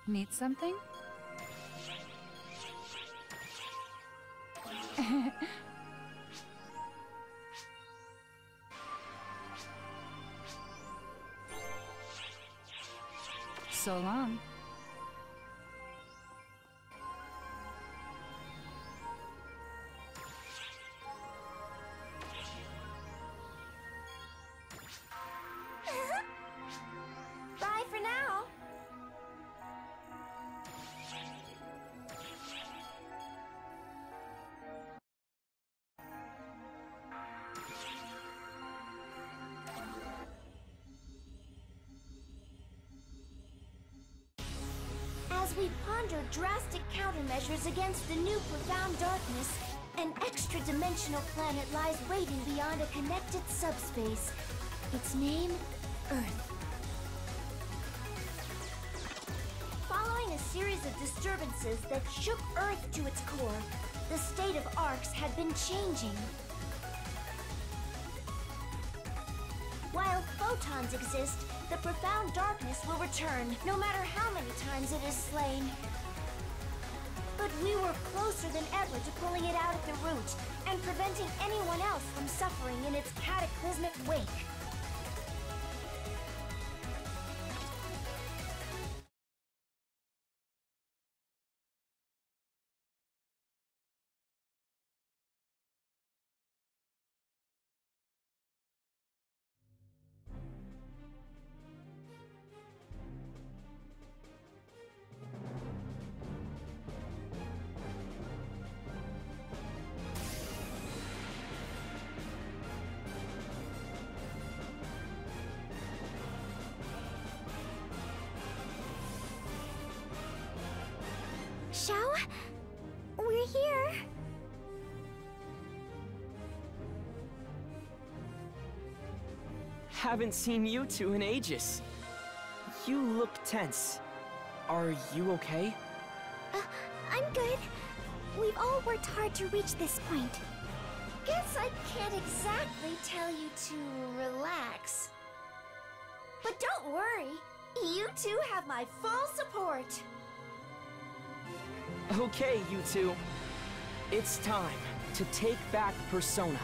Need something? So long. Bye for now. As we ponder drastic countermeasures against the new profound darkness, an extra-dimensional planet lies waiting beyond a connected subspace. Its name, Earth. Following a series of disturbances that shook Earth to its core, the state of Arcs had been changing. While photons exist, the profound darkness will return, no matter how many times it is slain. But we were closer than ever to pulling it out at the root, and preventing anyone else from suffering in its cataclysmic wake. Xiao? We're here. Haven't seen you two in ages. You look tense. Are you okay? I'm good. We've all worked hard to reach this point. Guess I can't exactly tell you to relax. But don't worry. You two have my full support. Okay, you two. It's time to take back Persona.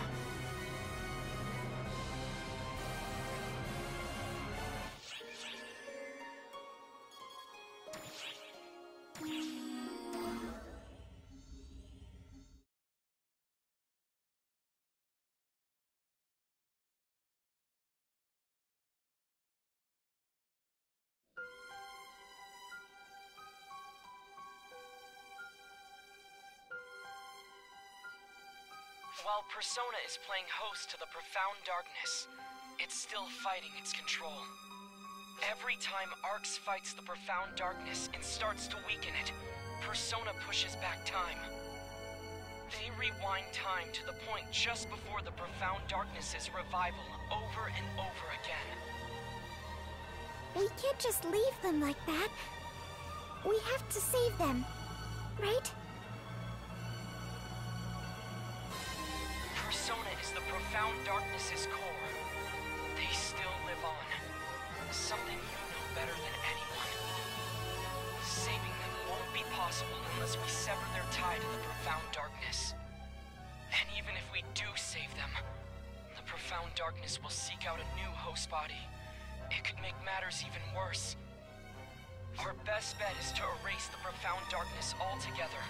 While Persona is playing host to the profound darkness, it's still fighting its control. Every time Arcs fights the profound darkness and starts to weaken it, Persona pushes back time. They rewind time to the point just before the profound darkness's revival over and over again. We can't just leave them like that. We have to save them, right? Persona is the profound darkness's core. They still live on. Something you know better than anyone. Saving them won't be possible unless we sever their tie to the profound darkness. And even if we do save them, the profound darkness will seek out a new host body. It could make matters even worse. Our best bet is to erase the profound darkness altogether.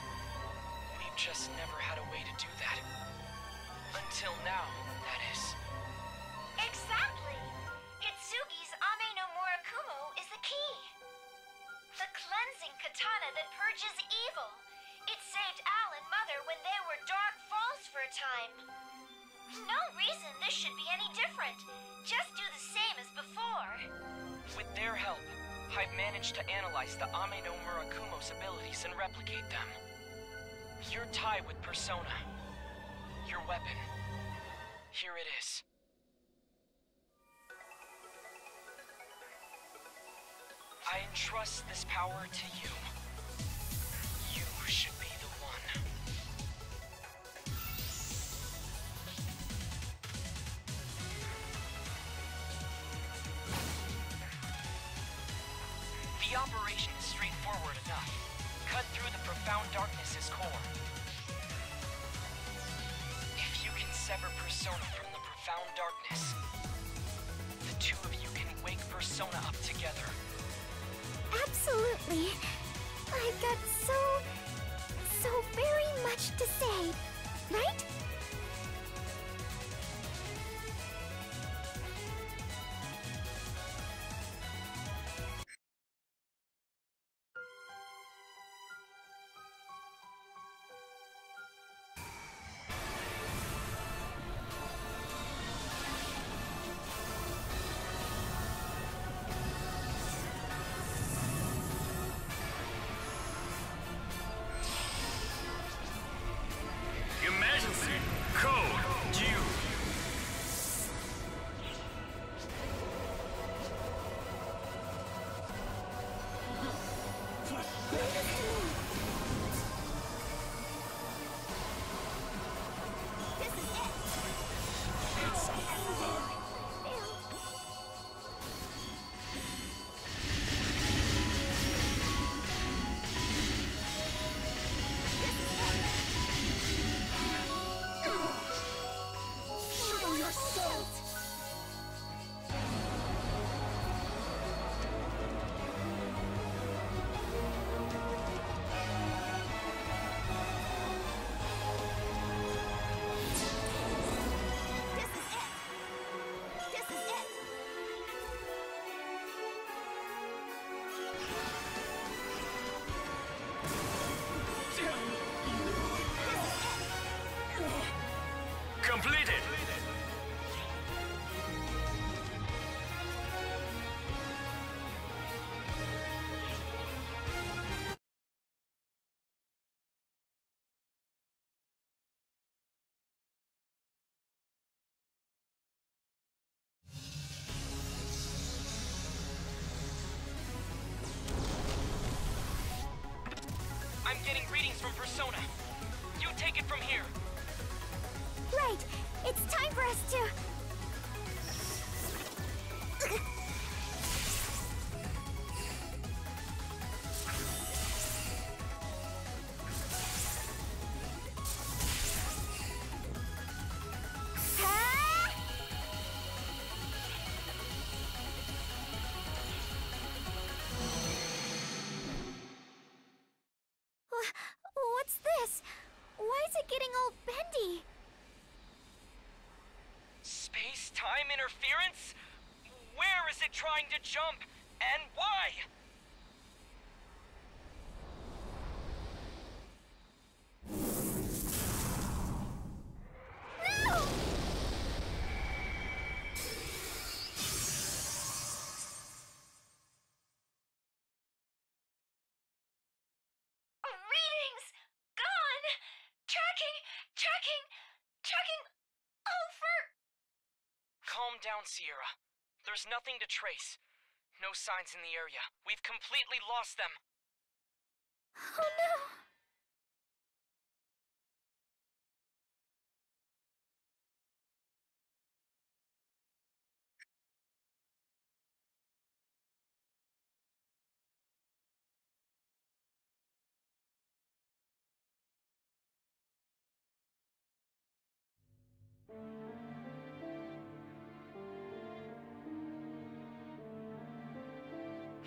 We've just never had a way to do that. Until now, that is. Exactly! Hitsugi's Ame no Murakumo is the key. The cleansing katana that purges evil. It saved Al and Mother when they were dark falls for a time. No reason this should be any different. Just do the same as before. With their help, I've managed to analyze the Ame no Murakumo's abilities and replicate them. Your tie with Persona. Your weapon. Here it is. I entrust this power to you. You should be the one. The operation is straightforward enough. Cut through the profound darkness's core. If you can sever Persona from the profound darkness, the two of you can wake Persona up together. Absolutely. I've got so very much to say, right? Emergency code due. Completed! I'm getting readings from Persona. You take it from here. Right. It's time for us to... What's this? Why is it getting all bendy? Space-time interference? Where is it trying to jump? And why? No! Readings! Gone! Tracking over! Calm down, Sierra. There's nothing to trace. No signs in the area. We've completely lost them. Oh no!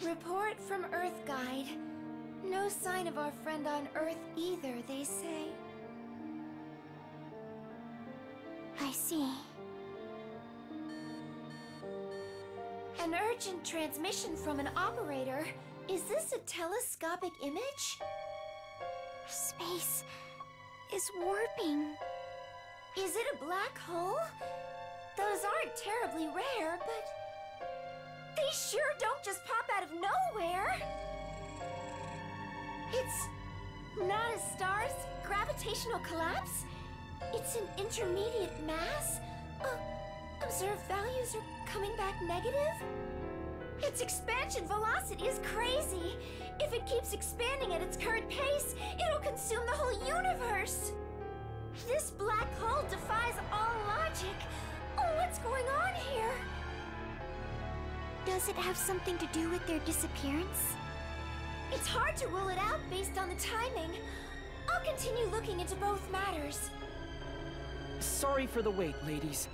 Report from Earth Guide. No sign of our friend on Earth either, they say. I see. An urgent transmission from an operator. Is this a telescopic image? Space is warping. Is it a black hole? Those aren't terribly rare, but... they sure don't just pop out of nowhere! It's not a star's gravitational collapse. It's an intermediate mass. Observed values are coming back negative. Its expansion velocity is crazy. If it keeps expanding at its current pace, it'll consume the whole universe. This black hole defies all logic. What's going on here? Does it have something to do with their disappearance? It's hard to rule it out based on the timing. I'll continue looking into both matters. Sorry for the wait, ladies.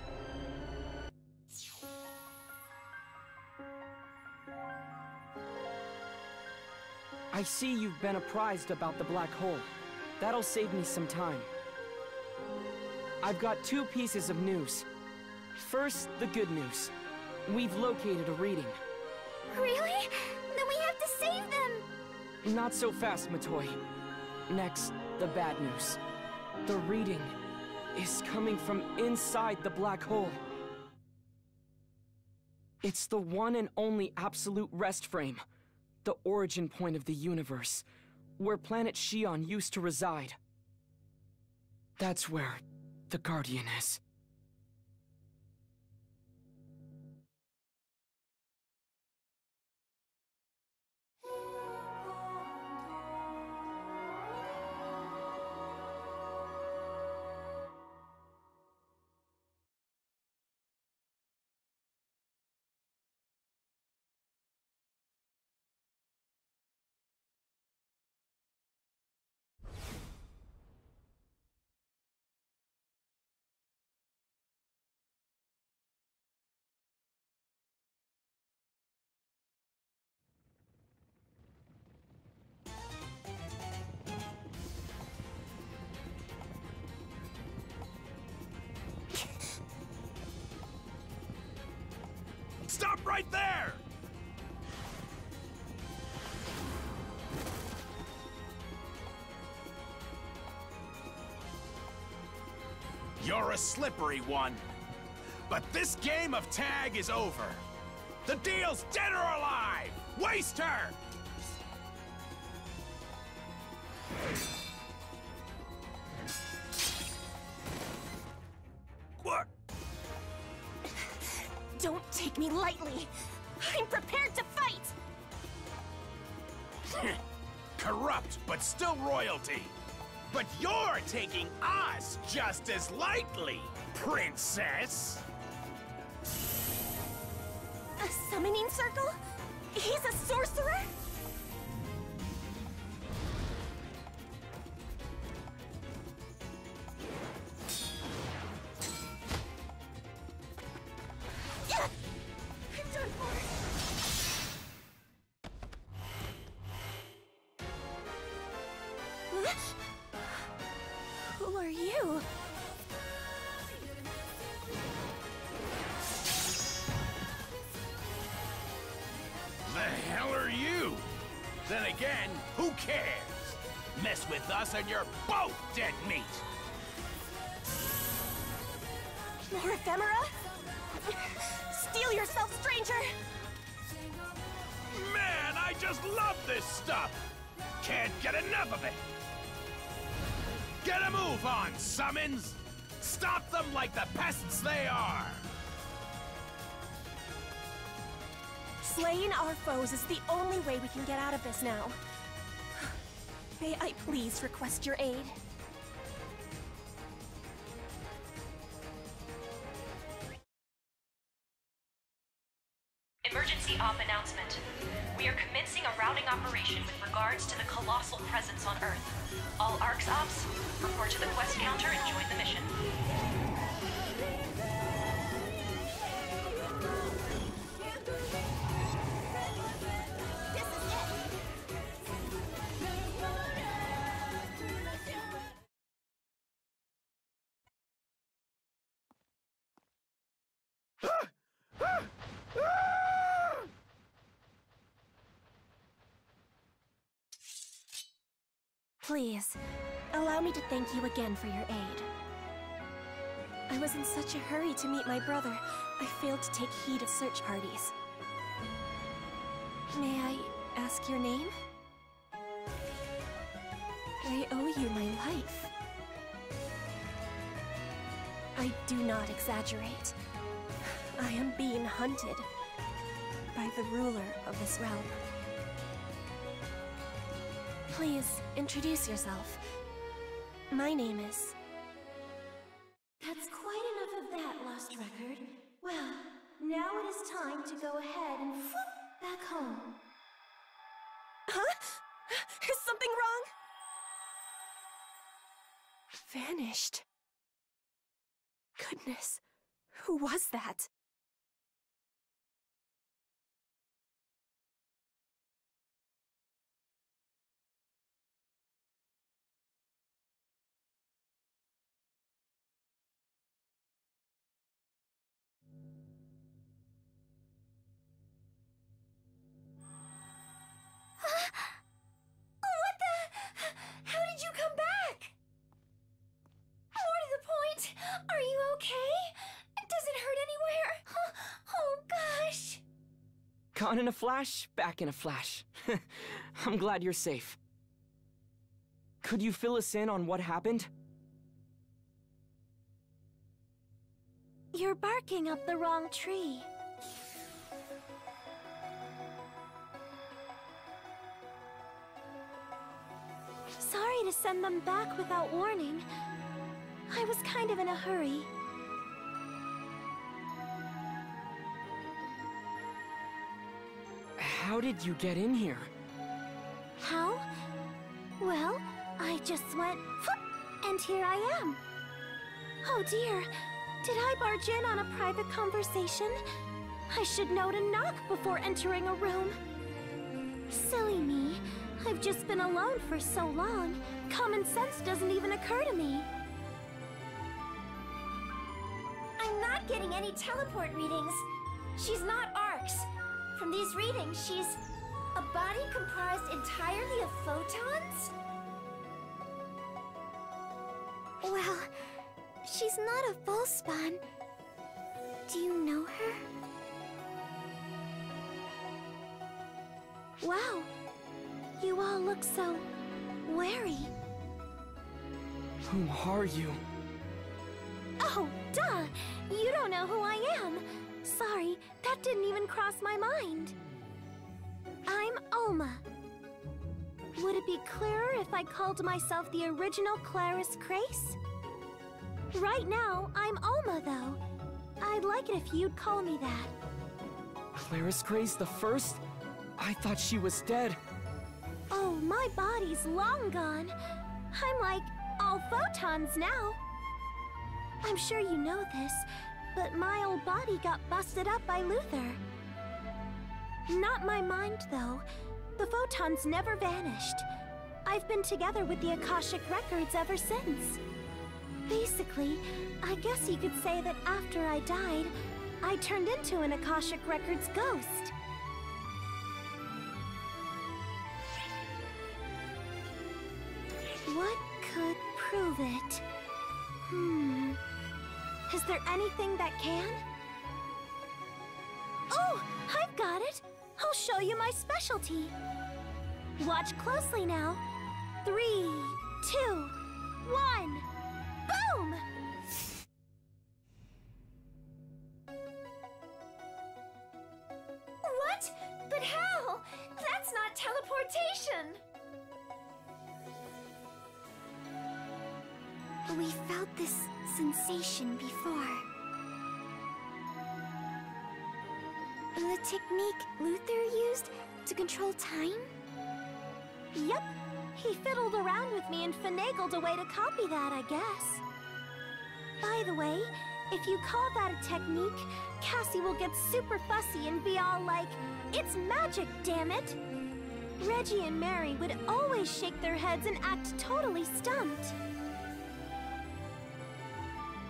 I see you've been apprised about the black hole. That'll save me some time. I've got 2 pieces of news. First, the good news. We've located a reading. Really? Then we have to save them! Not so fast, Matoi. Next, the bad news. The reading is coming from inside the black hole. It's the one and only absolute rest frame. The origin point of the universe, where planet Xion used to reside. That's where the Guardian is. Stop right there! You're a slippery one. But this game of tag is over. The deal's dead or alive! Waste her! What? Don't take me lightly. I'm prepared to fight! Corrupt, but still royalty. But you're taking us just as lightly, princess! A summoning circle? He's a sorcerer? Yeah! I'm done for. Who are you? The hell are you? Then again, who cares? Mess with us and you're both dead meat! More ephemera? Steel yourself, stranger! Man, I just love this stuff! Can't get enough of it! Get a move on, summons! Stop them like the pests they are! Slaying our foes is the only way we can get out of this now. May I please request your aid? Emergency op announcement. We are commencing a routing operation with regards to the colossal presence on Earth. All ARCS ops, report to the quest counter and join the mission. Please, allow me to thank you again for your aid. I was in such a hurry to meet my brother, I failed to take heed of search parties. May I ask your name? I owe you my life. I do not exaggerate. I am being hunted by the ruler of this realm. Please, introduce yourself. My name is... That's quite enough of that, Lost Record. Well, now it is time to go ahead and back home. Huh? Is something wrong? Vanished. Goodness, who was that? How did you come back? More to the point, are you okay? Does it hurt anywhere? Oh gosh. Gone in a flash, back in a flash. I'm glad you're safe. Could you fill us in on what happened? You're barking up the wrong tree. Sorry to send them back without warning. I was kind of in a hurry. How did you get in here? How? Well, I just went, "Phoop," and here I am. Oh dear, did I barge in on a private conversation? I should know to knock before entering a room. Silly me. I've just been alone for so long, common sense doesn't even occur to me. I'm not getting any teleport readings. She's not Arcs. From these readings, she's a body comprised entirely of photons? Well, she's not a full spawn. Do you know her? Wow. You all look so wary. Who are you? Oh, duh! You don't know who I am. Sorry, that didn't even cross my mind. I'm Alma. Would it be clearer if I called myself the original Claris Crace? Right now, I'm Alma, though. I'd like it if you'd call me that. Claris Grace the First? I thought she was dead. Oh, my body's long gone. I'm like all photons now. I'm sure you know this, but my old body got busted up by Luther. Not my mind, though. The photons never vanished. I've been together with the Akashic Records ever since. Basically, I guess you could say that after I died, I turned into an Akashic Records ghost. What could prove it? Is there anything that can? Oh, I've got it! I'll show you my specialty. Watch closely now. 3, 2, 1. Boom! What? But how? That's not teleportation! We felt this sensation before. The technique Luther used to control time? Yep. He fiddled around with me and finagled a way to copy that, I guess. By the way, if you call that a technique, Cassie will get super fussy and be all like, "It's magic, damn it!" Reggie and Mary would always shake their heads and act totally stumped.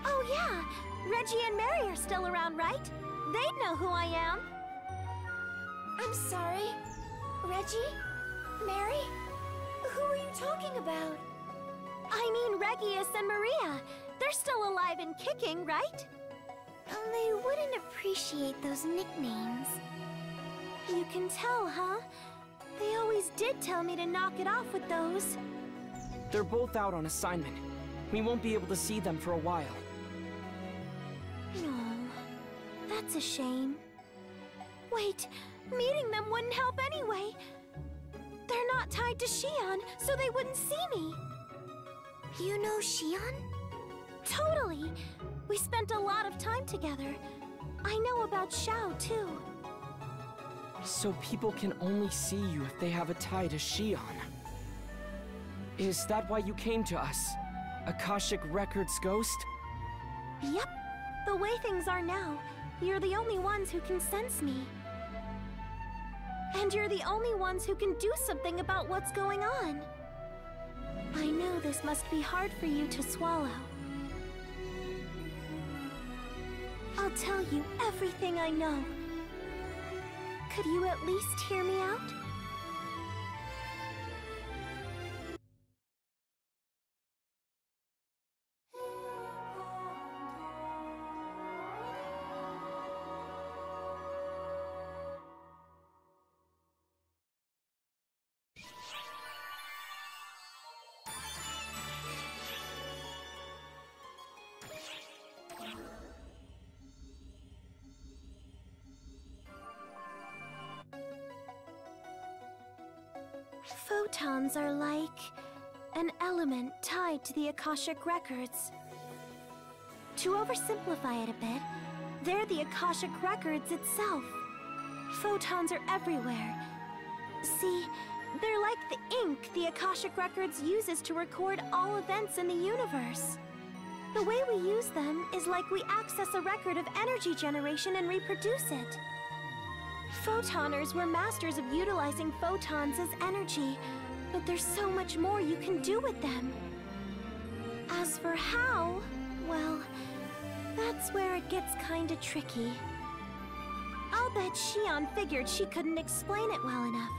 Oh yeah, Reggie and Mary are still around, right? They'd know who I am. I'm sorry. Reggie? Mary? Who are you talking about? I mean Regius and Maria. They're still alive and kicking, right? They wouldn't appreciate those nicknames. You can tell, huh? They always did tell me to knock it off with those. They're both out on assignment. We won't be able to see them for a while. No, that's a shame. Wait, meeting them wouldn't help anyway. They're not tied to Xion, so they wouldn't see me. You know Xion? Totally. We spent a lot of time together. I know about Xiao, too. So people can only see you if they have a tie to Shion. Is that why you came to us? Akashic Records ghost? Yep. The way things are now, you're the only ones who can sense me. And you're the only ones who can do something about what's going on. I know this must be hard for you to swallow. I'll tell you everything I know. Could you at least hear me out? Photons are like an element tied to the Akashic Records. To oversimplify it a bit, they're the Akashic Records itself. Photons are everywhere. See, they're like the ink the Akashic Records uses to record all events in the universe. The way we use them is like we access a record of energy generation and reproduce it. Photoners were masters of utilizing photons as energy, but there's so much more you can do with them. As for how, well, that's where it gets kinda tricky. I'll bet Shion figured she couldn't explain it well enough,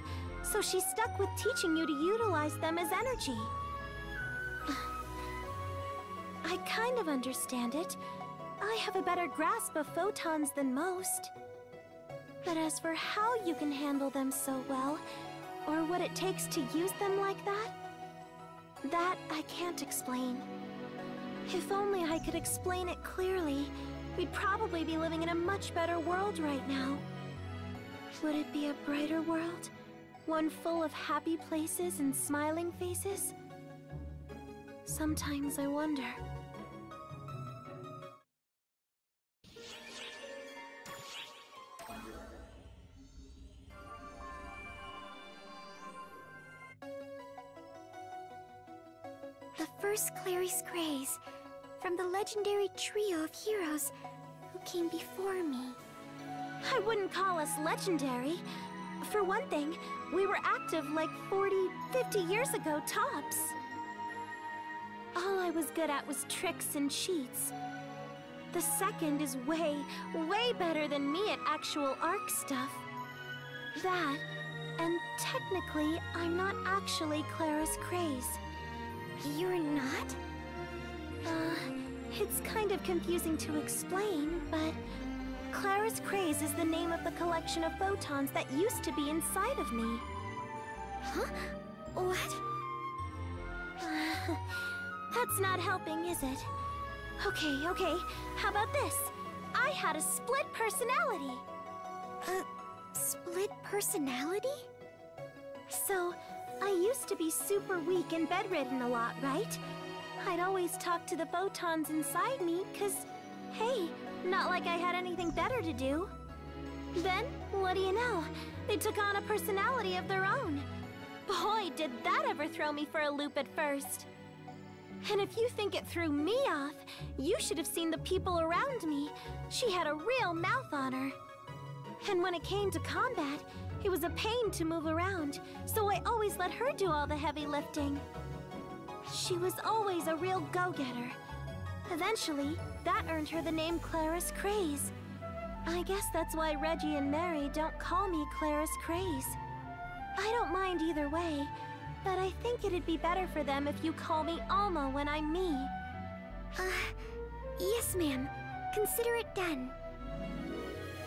so she stuck with teaching you to utilize them as energy. I kind of understand it. I have a better grasp of photons than most. But as for how you can handle them so well, or what it takes to use them like that I can't explain. If only I could explain it clearly, we'd probably be living in a much better world right now. Would it be a brighter world? One full of happy places and smiling faces? Sometimes I wonder. The first Clarice Craze, from the legendary trio of heroes who came before me. I wouldn't call us legendary. For one thing, we were active like 40, 50 years ago tops. All I was good at was tricks and cheats. The second is way, way better than me at actual arc stuff. That, and technically, I'm not actually Clarice Craze. You're not? It's kind of confusing to explain, but Clarice Craze is the name of the collection of photons that used to be inside of me. Huh? What? That's not helping, is it? Okay, how about this? I had a split personality! Split personality? So, I used to be super weak and bedridden a lot, right? I'd always talk to the photons inside me, 'cause, hey, not like I had anything better to do. Then, what do you know? They took on a personality of their own. Boy, did that ever throw me for a loop at first. And if you think it threw me off, you should have seen the people around me. She had a real mouth on her. And when it came to combat, it was a pain to move around, so I always let her do all the heavy lifting. She was always a real go-getter. Eventually, that earned her the name Clarice Craze. I guess that's why Reggie and Mary don't call me Clarice Craze. I don't mind either way, but I think it'd be better for them if you call me Alma when I'm me. Yes, ma'am. Consider it done.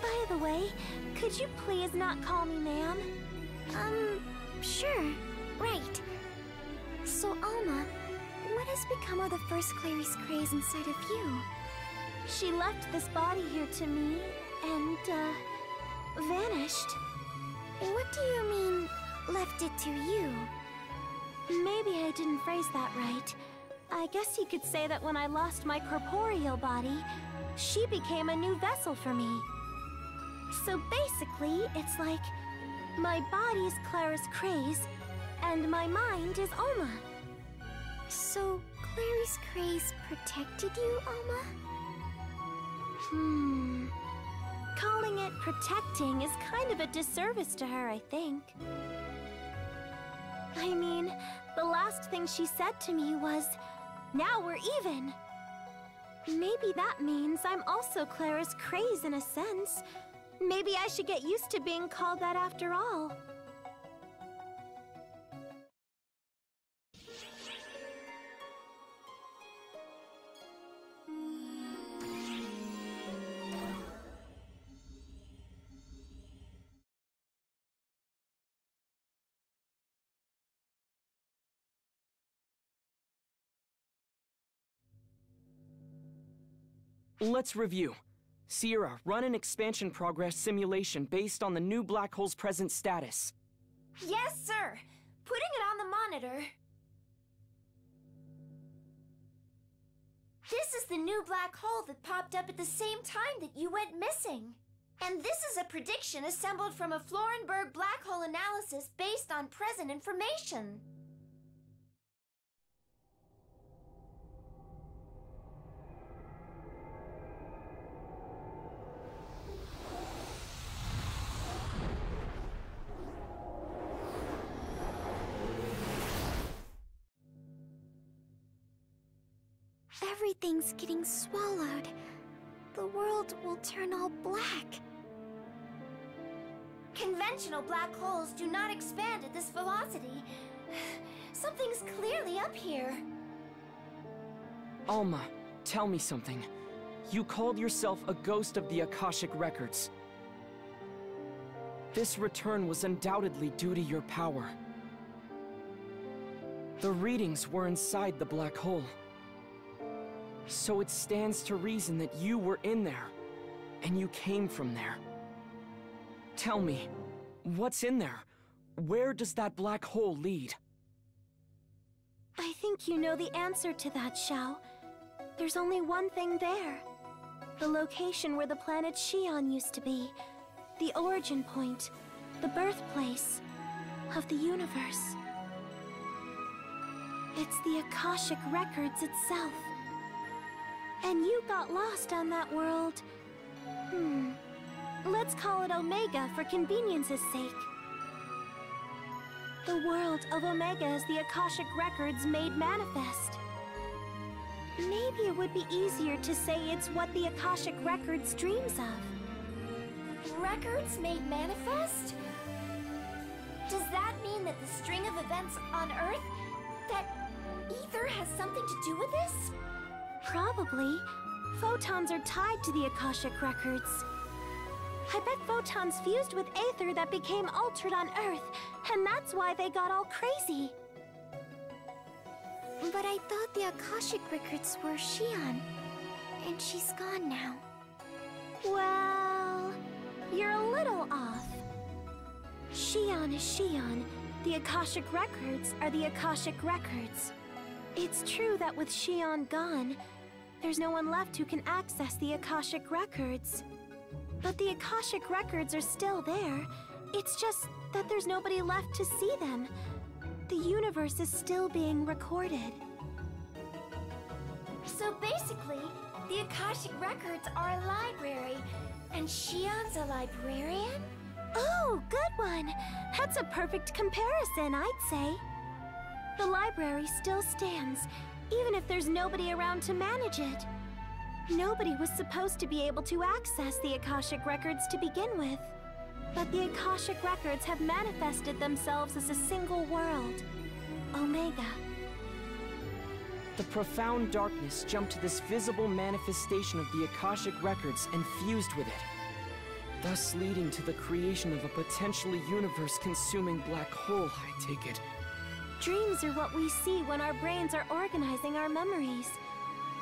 By the way, could you please not call me ma'am? Sure. Right. So, Alma, what has become of the first Clarice Craze inside of you? She left this body here to me, and, vanished. What do you mean, left it to you? Maybe I didn't phrase that right. I guess you could say that when I lost my corporeal body, she became a new vessel for me. So basically, it's like My body's Claris Craze, and my mind is Alma. So, Claris Craze protected you, Alma? Calling it protecting is kind of a disservice to her, I think. I mean, the last thing she said to me was, "Now we're even." Maybe that means I'm also Claris Craze in a sense. Maybe I should get used to being called that after all. Let's review. Sierra, run an expansion progress simulation based on the new black hole's present status. Yes, sir. Putting it on the monitor. This is the new black hole that popped up at the same time that you went missing. And this is a prediction assembled from a Florenberg black hole analysis based on present information. Everything's getting swallowed. The world will turn all black. Conventional black holes do not expand at this velocity. Something's clearly up here. Alma, tell me something. You called yourself a ghost of the Akashic Records. This return was undoubtedly due to your power. The readings were inside the black hole. So it stands to reason that you were in there, and you came from there. Tell me, what's in there? Where does that black hole lead? I think you know the answer to that, Xiao. There's only one thing there. The location where the planet Xion used to be. The origin point. The birthplace of the universe. It's the Akashic Records itself. And you got lost on that world. Let's call it Omega for convenience's sake. The world of Omega is the Akashic Records made manifest. Maybe it would be easier to say it's what the Akashic Records dreams of. Records made manifest? Does that mean that the string of events on Earth, that ether has something to do with this? Probably. Photons are tied to the Akashic Records. I bet photons fused with aether that became altered on Earth, and that's why they got all crazy. But I thought the Akashic Records were Xion, and she's gone now. Well, you're a little off. Xion is Xion. The Akashic Records are the Akashic Records. It's true that with Xion gone, there's no one left who can access the Akashic Records. But the Akashic Records are still there. It's just that there's nobody left to see them. The universe is still being recorded. So basically, the Akashic Records are a library, and Xion's a librarian? Oh, good one! That's a perfect comparison, I'd say. The library still stands, even if there's nobody around to manage it. Nobody was supposed to be able to access the Akashic Records to begin with. But the Akashic Records have manifested themselves as a single world, Omega. The profound darkness jumped to this visible manifestation of the Akashic Records and fused with it, thus leading to the creation of a potentially universe-consuming black hole, I take it. Dreams are what we see when our brains are organizing our memories.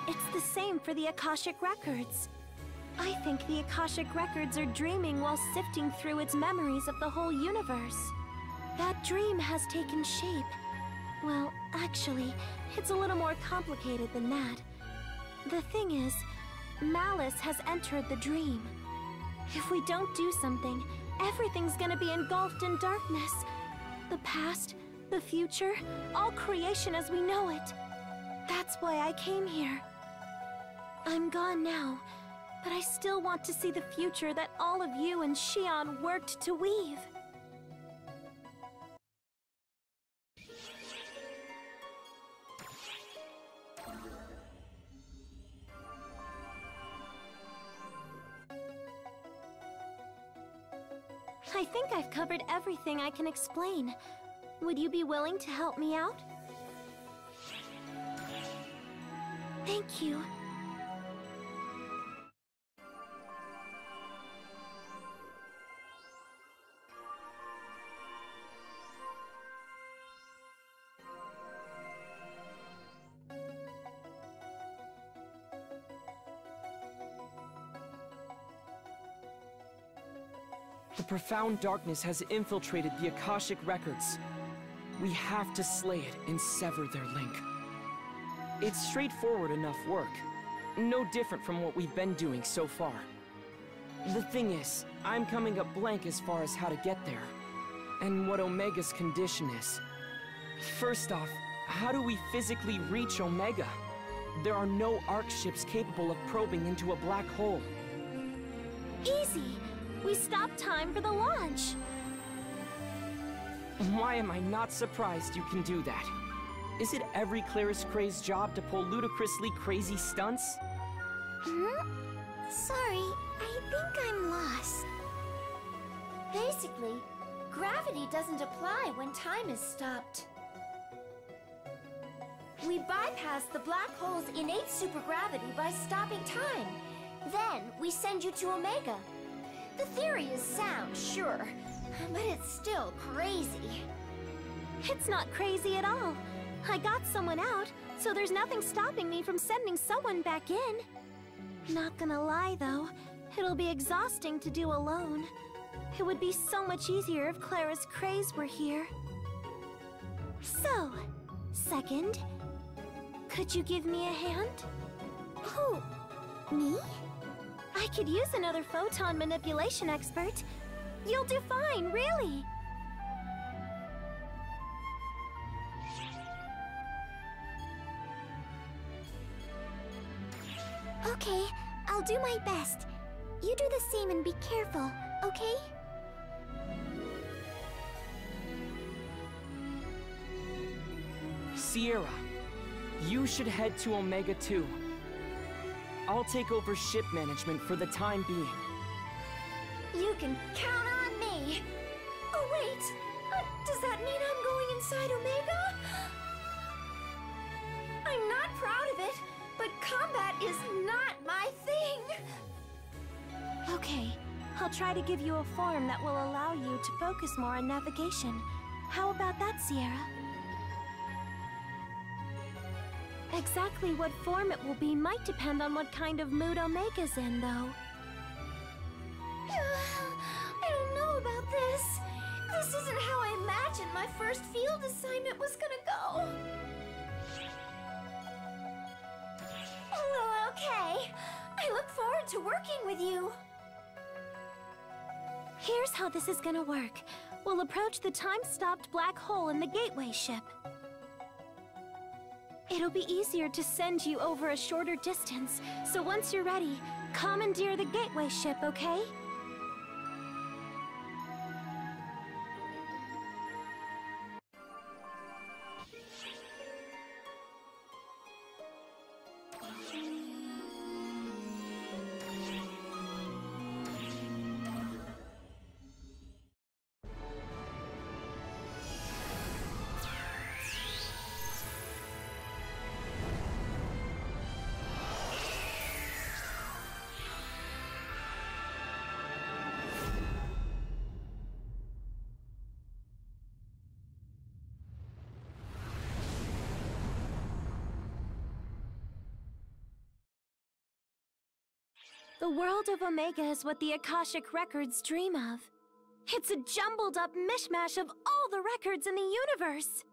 It's the same for the Akashic Records. I think the Akashic Records are dreaming while sifting through its memories of the whole universe. That dream has taken shape. Well, actually, it's a little more complicated than that. The thing is, malice has entered the dream. If we don't do something, everything's gonna be engulfed in darkness. The past, the future, all creation as we know it. That's why I came here. I'm gone now, but I still want to see the future that all of you and Xion worked to weave. I think I've covered everything I can explain. Would you be willing to help me out? Thank you. The profound darkness has infiltrated the Akashic records. We have to slay it and sever their link. It's straightforward enough work. No different from what we've been doing so far. The thing is, I'm coming up blank as far as how to get there. And what Omega's condition is. First off, how do we physically reach Omega? There are no ARC ships capable of probing into a black hole. Easy! We stopped time for the launch! Why am I not surprised you can do that? Is it every Claris Crae's job to pull ludicrously crazy stunts? Sorry, I think I'm lost. Basically, gravity doesn't apply when time is stopped. We bypass the black hole's innate supergravity by stopping time. Then, we send you to Omega. The theory is sound, sure, but it's still crazy. It's not crazy at all. I got someone out, so there's nothing stopping me from sending someone back in. Not gonna lie, though, it'll be exhausting to do alone. It would be so much easier if Claris Crae's were here. So, second, could you give me a hand? Who? Me? I could use another photon manipulation expert. You'll do fine, really. Okay, I'll do my best. You do the same and be careful, okay? Sierra, you should head to Omega 2. I'll take over ship management for the time being. You can count on me. Oh, wait. Does that mean I'm going inside Omega? I'm not proud of it, but combat is not my thing. Okay, I'll try to give you a form that will allow you to focus more on navigation. How about that, Sierra? Exactly what form it will be might depend on what kind of mood Omega's in, though. I don't know about this. This isn't how I imagined my first field assignment was gonna go. Well, okay. I look forward to working with you. Here's how this is gonna work. We'll approach the time-stopped black hole in the gateway ship. It'll be easier to send you over a shorter distance, so once you're ready, commandeer the gateway ship, okay? The world of Omega is what the Akashic records dream of. It's a jumbled up mishmash of all the records in the universe.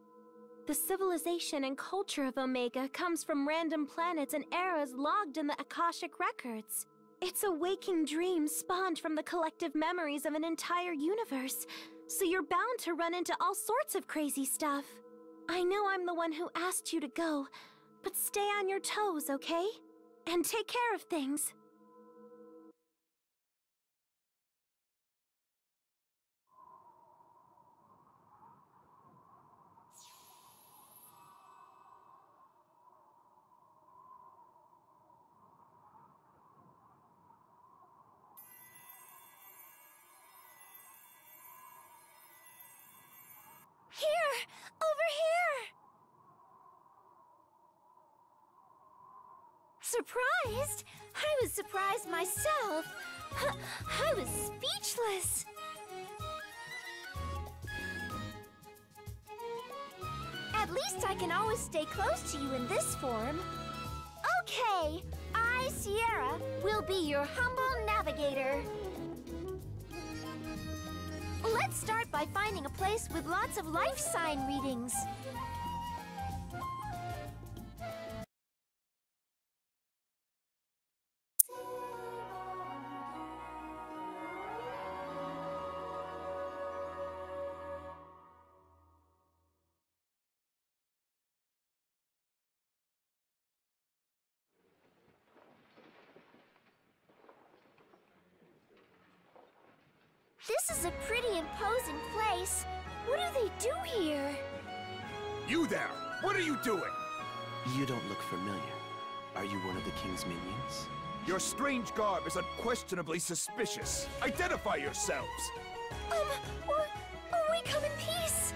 The civilization and culture of Omega comes from random planets and eras logged in the Akashic records. It's a waking dream spawned from the collective memories of an entire universe, so you're bound to run into all sorts of crazy stuff. I know I'm the one who asked you to go, but stay on your toes, okay? And take care of things. Here! Over here! Surprised? I was surprised myself. I was speechless. At least I can always stay close to you in this form. Okay, I, Sierra, will be your humble navigator. Let's start by finding a place with lots of life sign readings. This is a pretty imposing place. What do they do here? You there! What are you doing? You don't look familiar. Are you one of the king's minions? Your strange garb is unquestionably suspicious. Identify yourselves! We come in peace.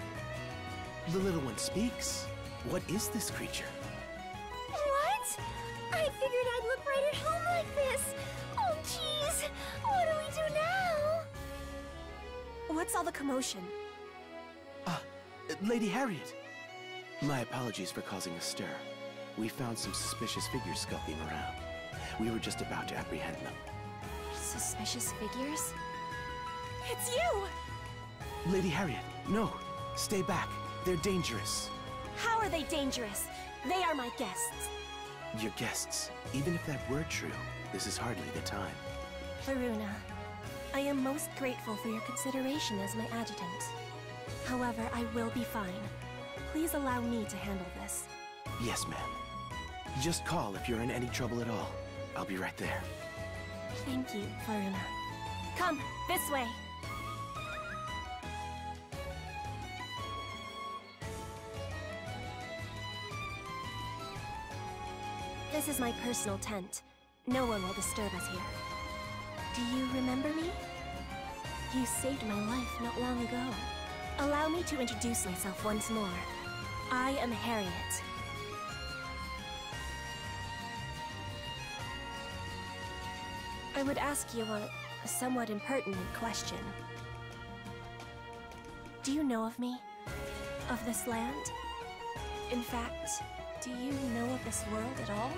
The little one speaks. What is this creature? What? I figured I'd look right at home like this. Oh, jeez. What do we do now? What's all the commotion? Lady Harriet! My apologies for causing a stir. We found some suspicious figures skulking around. We were just about to apprehend them. Suspicious figures? It's you! Lady Harriet, no! Stay back. They're dangerous. How are they dangerous? They are my guests. Your guests. Even if that were true, this is hardly the time. Varuna, I am most grateful for your consideration as my adjutant. However, I will be fine. Please allow me to handle this. Yes, ma'am. Just call if you're in any trouble at all. I'll be right there. Thank you, Varuna. Come, this way. This is my personal tent. No one will disturb us here. Do you remember me? You saved my life not long ago. Allow me to introduce myself once more. I am Harriet. I would ask you a somewhat impertinent question. Do you know of me? Of this land? In fact, do you know of this world at all?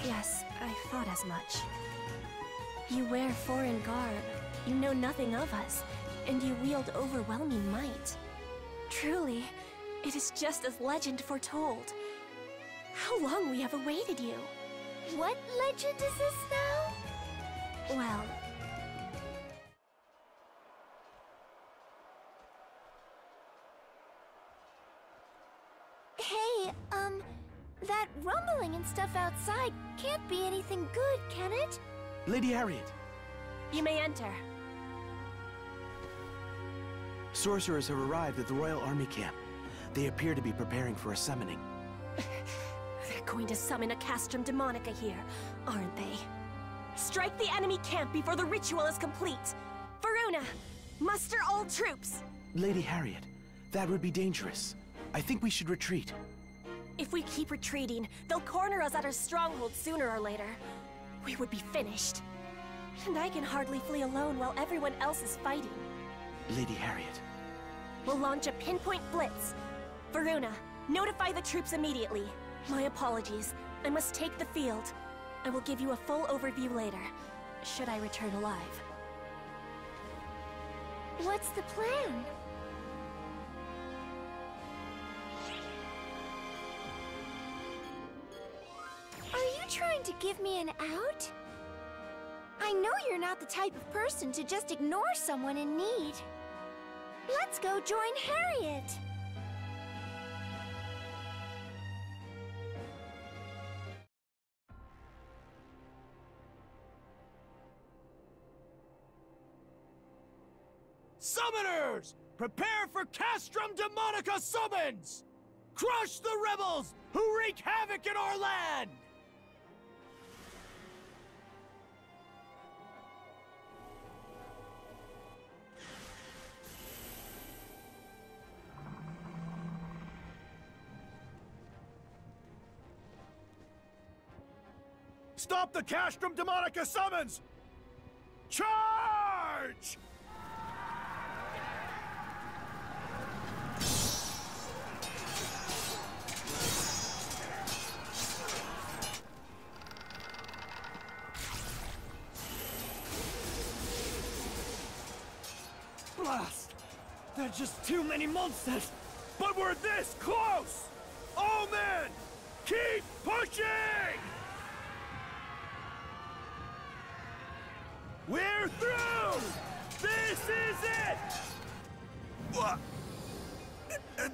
Yes, I thought as much. You wear foreign garb, you know nothing of us, and you wield overwhelming might. Truly, it is just as legend foretold. How long we have awaited you! What legend is this now? Well... Hey, that rumbling and stuff outside can't be anything good, can it? Lady Harriet! You may enter. Sorcerers have arrived at the Royal Army camp. They appear to be preparing for a summoning. They're going to summon a castrum demonica here, aren't they? Strike the enemy camp before the ritual is complete! Varuna, muster all troops! Lady Harriet, that would be dangerous. I think we should retreat. If we keep retreating, they'll corner us at our stronghold sooner or later. We would be finished. And I can hardly flee alone while everyone else is fighting. Lady Harriet. We'll launch a pinpoint blitz. Varuna, notify the troops immediately. My apologies. I must take the field. I will give you a full overview later, should I return alive. What's the plan? Are you trying to give me an out? I know you're not the type of person to just ignore someone in need. Let's go join Harriet! Summoners! Prepare for Castrum Demonica summons! Crush the rebels who wreak havoc in our land! Stop the Castrum Demonica summons! Charge! Blast! There's just too many monsters! But we're this close! All men, keep pushing! We're through! This is it! What? And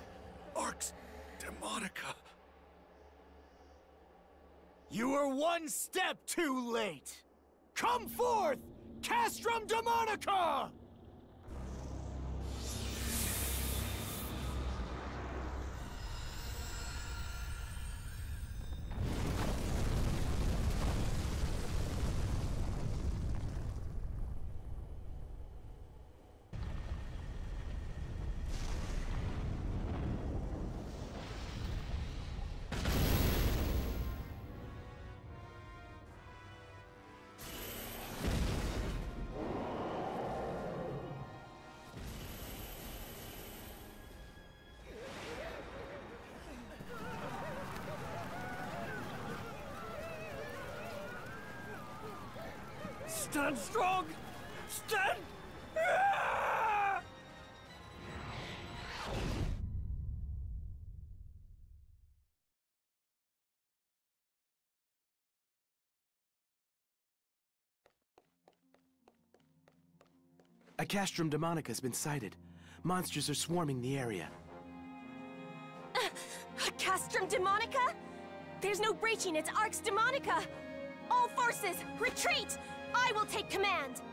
Arx Demonica. You were one step too late! Come forth, Castrum Demonica! Stand strong! Stand! Ah! A Castrum Demonica has been sighted. Monsters are swarming the area. Castrum Demonica? There's no breaching its Arx Demonica! All forces, retreat! I will take command!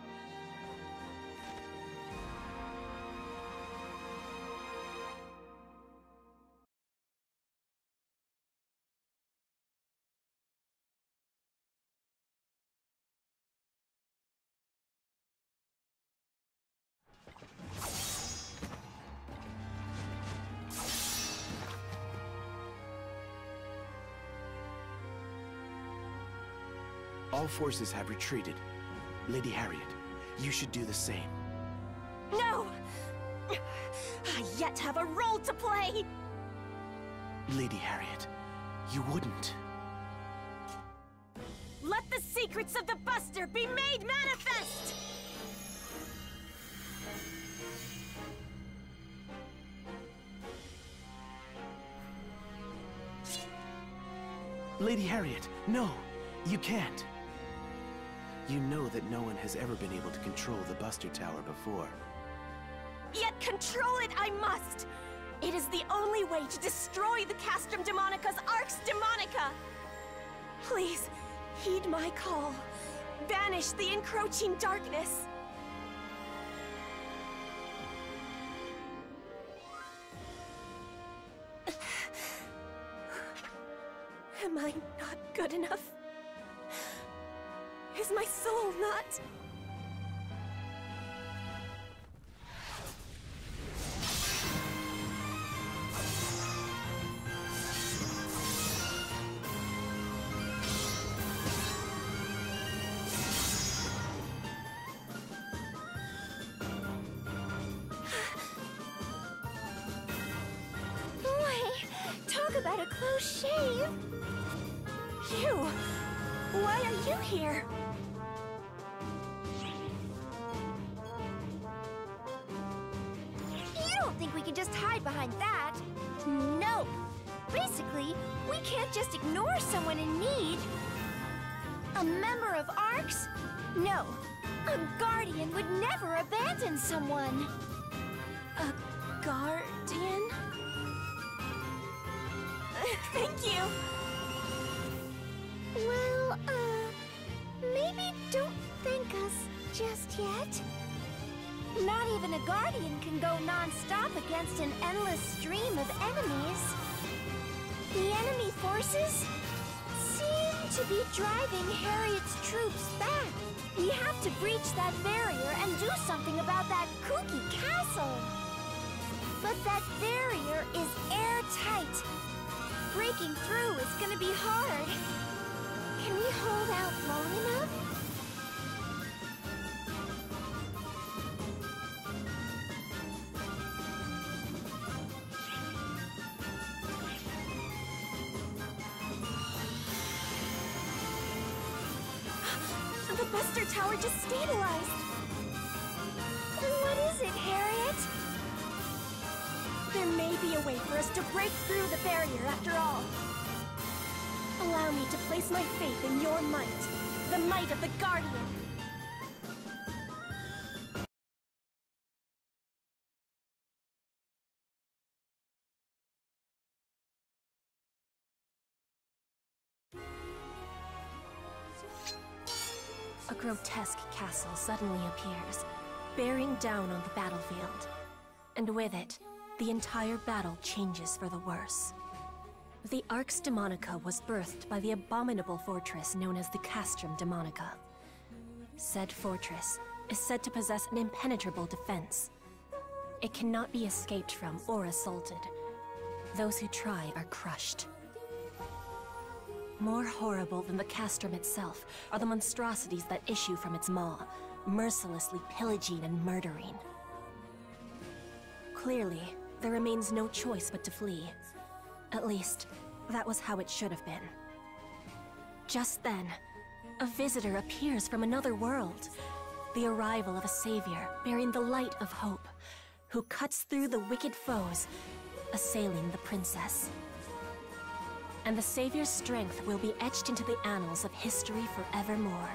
All forces have retreated. Lady Harriet, you should do the same. No! I yet have a role to play! Lady Harriet, you wouldn't. Let the secrets of the Buster be made manifest! Lady Harriet, no, you can't. You know that no one has ever been able to control the Buster Tower before. Yet control it I must! It is the only way to destroy the Castrum Demonica's Arx Demonica! Please, heed my call. Banish the encroaching darkness. Am I not good enough? Is my soul not? Boy, talk about a close shave. You! Why are you here? You don't think we can just hide behind that? No! Basically, we can't just ignore someone in need. A member of ARCS? No, a guardian would never abandon someone. A guardian? Thank you. Well, maybe don't thank us just yet. Not even a guardian can go non-stop against an endless stream of enemies. The enemy forces seem to be driving Harriet's troops back. We have to breach that barrier and do something about that kooky castle. But that barrier is airtight. Breaking through is gonna be hard. Can we hold out long enough? The Buster Tower just stabilized. What is it, Harriet? There may be a way for us to break through the barrier after all. Allow me to place my faith in your might, the might of the Guardian. A grotesque castle suddenly appears, bearing down on the battlefield. And with it, the entire battle changes for the worse. The Arx Demonica was birthed by the abominable fortress known as the Castrum Demonica. Said fortress is said to possess an impenetrable defense. It cannot be escaped from or assaulted. Those who try are crushed. More horrible than the castrum itself are the monstrosities that issue from its maw, mercilessly pillaging and murdering. Clearly, there remains no choice but to flee. At least, that was how it should have been. Just then, a visitor appears from another world. The arrival of a savior bearing the light of hope, who cuts through the wicked foes, assailing the princess. And the savior's strength will be etched into the annals of history forevermore.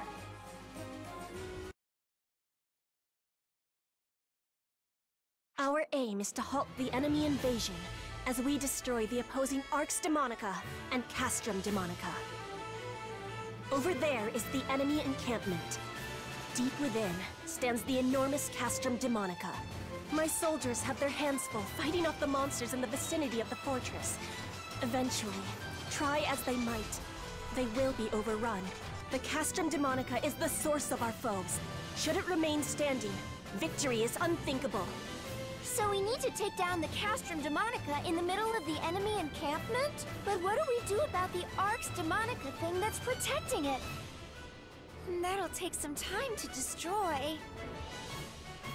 Our aim is to halt the enemy invasion as we destroy the opposing Arx Demonica and Castrum Demonica. Over there is the enemy encampment. Deep within stands the enormous Castrum Demonica. My soldiers have their hands full fighting off the monsters in the vicinity of the fortress. Eventually, try as they might, they will be overrun. The Castrum Demonica is the source of our foes. Should it remain standing, victory is unthinkable. So we need to take down the Castrum Demonica in the middle of the enemy encampment? But what do we do about the Arx Demonica thing that's protecting it? That'll take some time to destroy.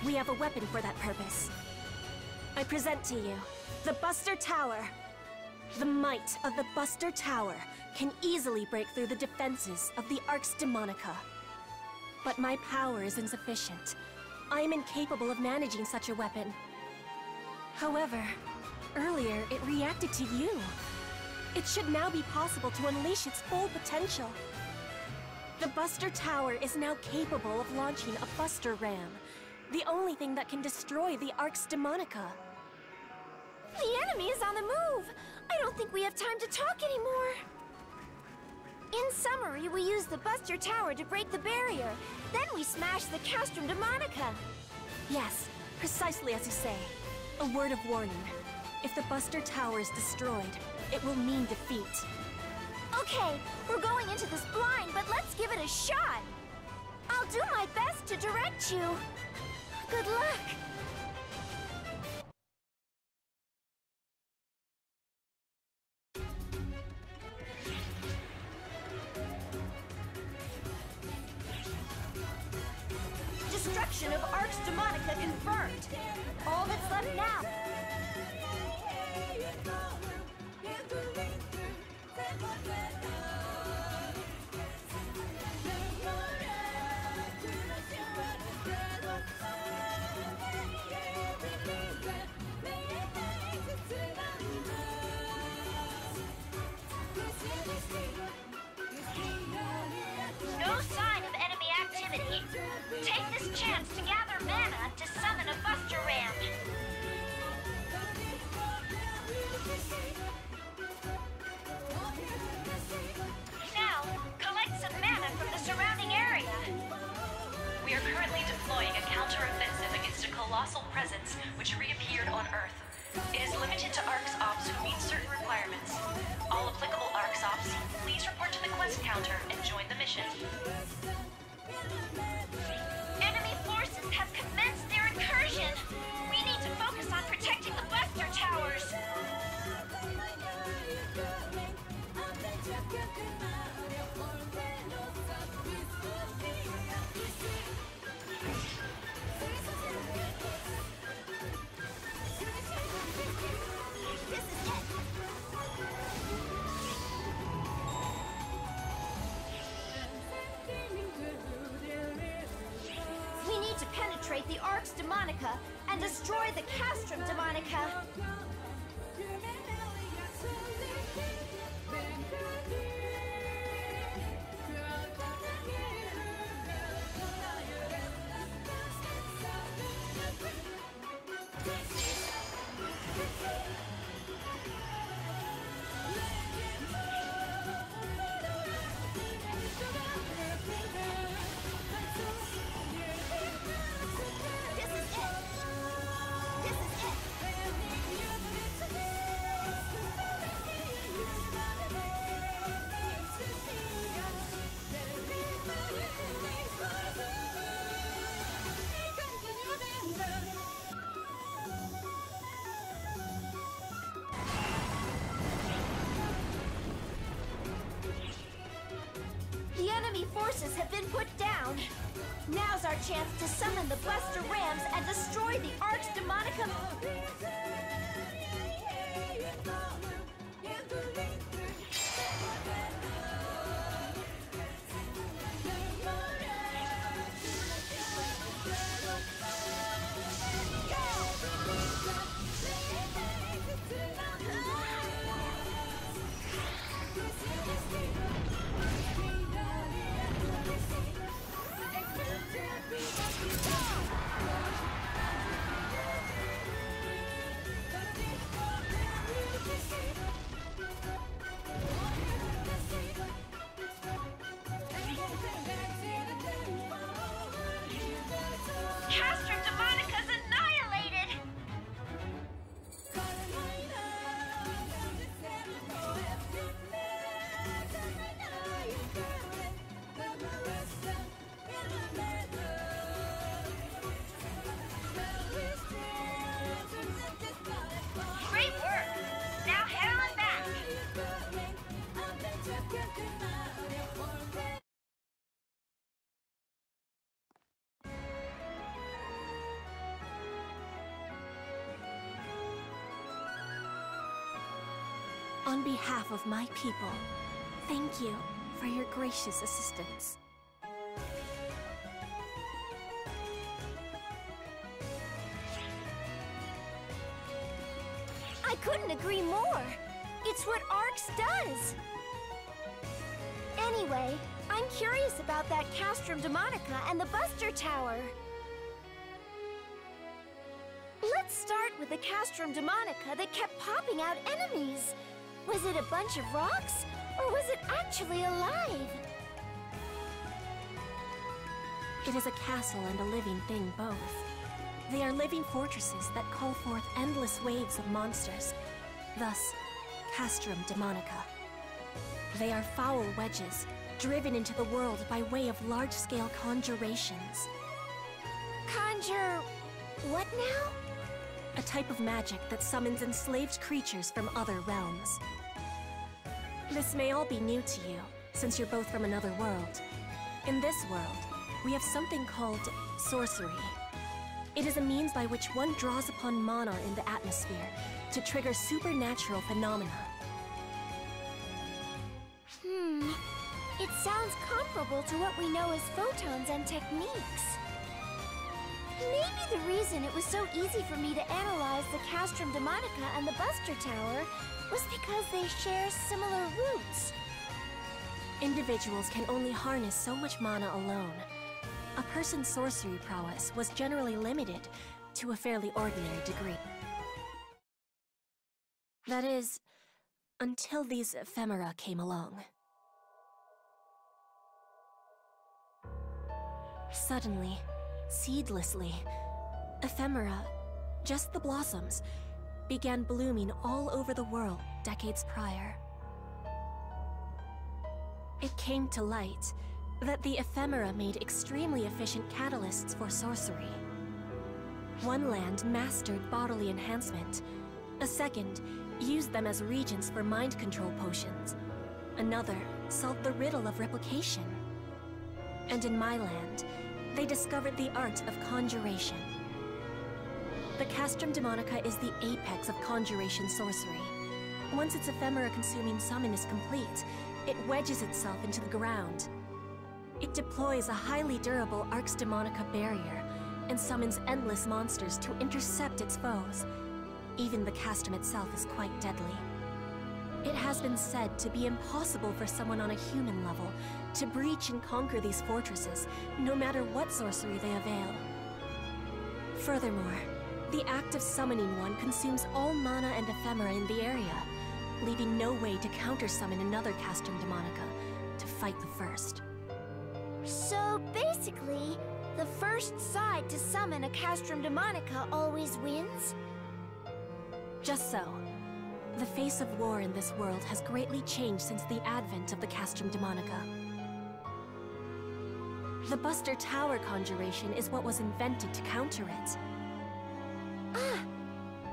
We have a weapon for that purpose. I present to you the Buster Tower. The might of the Buster Tower can easily break through the defenses of the Arx Demonica. But my power is insufficient. I am incapable of managing such a weapon. However, earlier it reacted to you. It should now be possible to unleash its full potential. The Buster Tower is now capable of launching a Buster Ram, the only thing that can destroy the Arx Demonica. The enemy is on the move! I don't think we have time to talk anymore. In summary, we use the Buster Tower to break the barrier. Then we smash the Castrum Demonica. Yes, precisely as you say. A word of warning. If the Buster Tower is destroyed, it will mean defeat. Okay, we're going into this blind, but let's give it a shot. I'll do my best to direct you. Good luck. Destruction of Arx Demonica confirmed. All that's left now. last chance to gather mana to summon a Buster Ram. Now, collect some mana from the surrounding area. We are currently deploying a counter-offensive against a colossal presence which reappeared on Earth. It is limited to ARCS Ops who meet certain requirements. All applicable ARCS Ops, please report to the quest counter and join the mission. Enemy forces have commenced their incursion. We need to focus on protecting the Buster Towers. We need to penetrate the Arx Demonica and destroy the Castrum Demonica. The enemy forces have been put down. Now's our chance to summon the Buster Rams and destroy the Arx Demonica. Castrum Demonica's annihilated! Great work! Now head on back! On behalf of my people, thank you for your gracious assistance. I couldn't agree more. It's what Arx does. Anyway, I'm curious about that Castrum Demonica and the Buster Tower. Let's start with the Castrum Demonica that kept popping out enemies. Was it a bunch of rocks, or was it actually alive? It is a castle and a living thing both. They are living fortresses that call forth endless waves of monsters, thus, Castrum Demonica. They are foul wedges, driven into the world by way of large-scale conjurations. Conjure... what now? A type of magic that summons enslaved creatures from other realms. This may all be new to you, since you're both from another world. In this world, we have something called sorcery. It is a means by which one draws upon mana in the atmosphere to trigger supernatural phenomena. It sounds comparable to what we know as photons and techniques. Maybe the reason it was so easy for me to analyze the Castrum Demonica and the Buster Tower was because they share similar roots. Individuals can only harness so much mana alone. a person's sorcery prowess was generally limited to a fairly ordinary degree. That is, until these ephemera came along. Suddenly, seedlessly, ephemera, just the blossoms, began blooming all over the world decades prior. It came to light that the ephemera made extremely efficient catalysts for sorcery. One land mastered bodily enhancement. A second used them as regents for mind control potions. Another solved the riddle of replication. And in my land, they discovered the art of conjuration. The Castrum Demonica is the apex of conjuration sorcery. Once its ephemera-consuming summon is complete, it wedges itself into the ground. It deploys a highly durable Arx Demonica barrier and summons endless monsters to intercept its foes. Even the castrum itself is quite deadly. It has been said to be impossible for someone on a human level to breach and conquer these fortresses, no matter what sorcery they avail. Furthermore, the act of summoning one consumes all mana and ephemera in the area, leaving no way to counter-summon another Castrum Demonica to fight the first. So basically, the first side to summon a Castrum Demonica always wins? Just so. The face of war in this world has greatly changed since the advent of the Castrum Demonica. The Buster Tower conjuration is what was invented to counter it. Ah!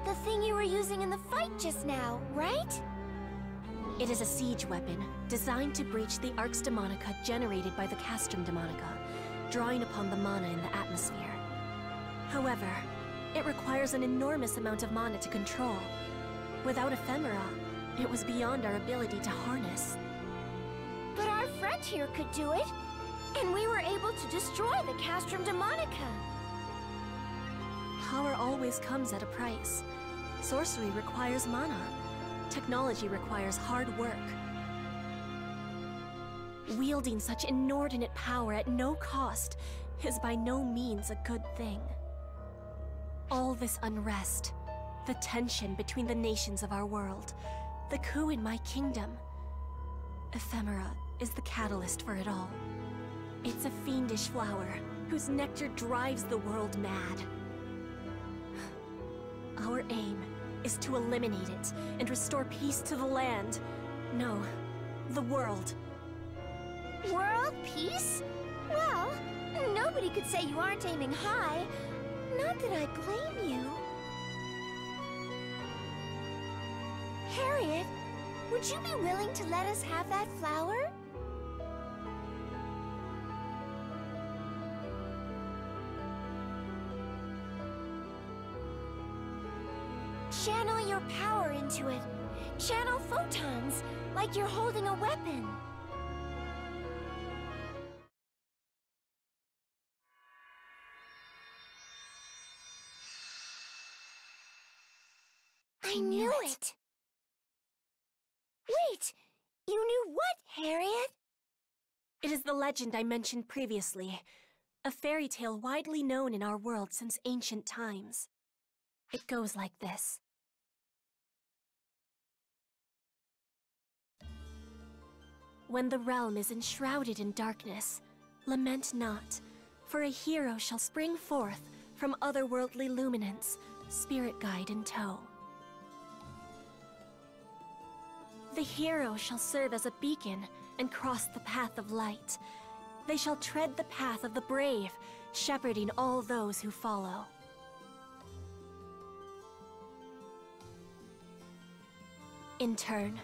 The thing you were using in the fight just now, right? It is a siege weapon, designed to breach the Arx Demonica generated by the Castrum Demonica, drawing upon the mana in the atmosphere. However, it requires an enormous amount of mana to control. Without ephemera, it was beyond our ability to harness. But our friend here could do it, and we were able to destroy the Castrum Demonica. Power always comes at a price. Sorcery requires mana. Technology requires hard work. Wielding such inordinate power at no cost is by no means a good thing. All this unrest, the tension between the nations of our world, the coup in my kingdom. Ephemera is the catalyst for it all. It's a fiendish flower whose nectar drives the world mad. Our aim is to eliminate it and restore peace to the land. No, the world. World peace? Well, nobody could say you aren't aiming high. Not that I blame you. Harriet, would you be willing to let us have that flower? Channel your power into it. Channel photons, like you're holding a weapon. I knew it! Wait! You knew what, Harriet? It is the legend I mentioned previously. A fairy tale widely known in our world since ancient times. It goes like this. When the realm is enshrouded in darkness, lament not, for a hero shall spring forth from otherworldly luminance, spirit guide in tow. The hero shall serve as a beacon and cross the path of light. They shall tread the path of the brave, shepherding all those who follow. In turn,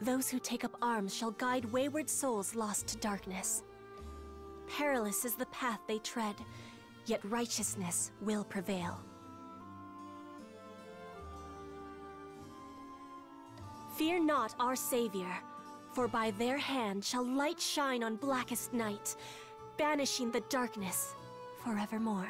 those who take up arms shall guide wayward souls lost to darkness. Perilous is the path they tread, yet righteousness will prevail. Fear not our savior, for by their hand shall light shine on blackest night, banishing the darkness forevermore.